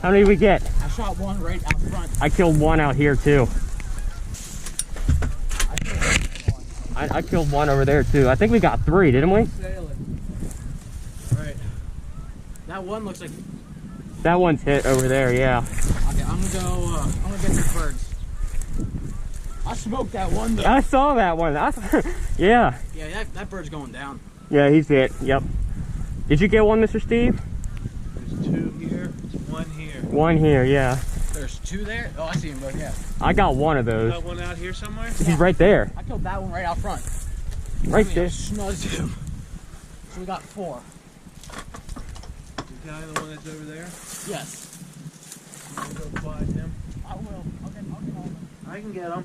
How many did we get? I shot one right out front. I killed one out here too. I killed one over there too. I think we got 3, didn't we? Right. That one looks like. That one's hit over there, yeah. Okay, I'm gonna get these birds. I smoked that one though. I saw that one. Yeah. Yeah, that bird's going down. Yeah, he's hit. Yep. Did you get one, Mr. Steve? There's 2 here, 1 here. 1 here, yeah. There's 2 there? Oh, I see them both, yeah. I got one of those. Got one out here somewhere? He's right there. I killed that one right out front. Right there. Snuzzed him. So we got 4. The guy, the one that's over there? Yes. You want to go find him? I will. I'll get all of them. I can get him.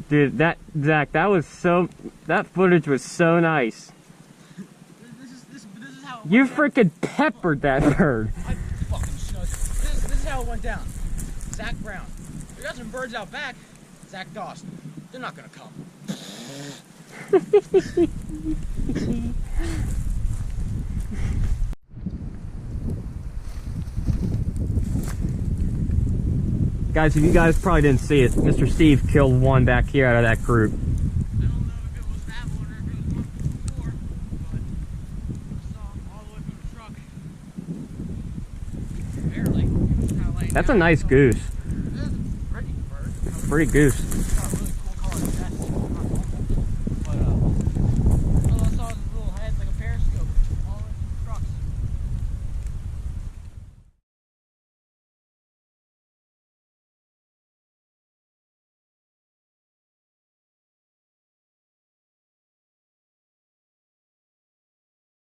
Dude, Zach, that footage was so nice. This is how it You went down. freaking peppered that bird. I fucking snuzzed. This is how it went down. Zach Brown. We got some birds out back. Zach Dawson. They're not gonna come. Guys, if you guys probably didn't see it, Mr. Steve killed one back here out of that group. I don't know if it was that one or if it was one before, but I saw him all the way from the truck. Barely. He was kinda laying That's a down. nice goose. This is a pretty bird. Pretty goose.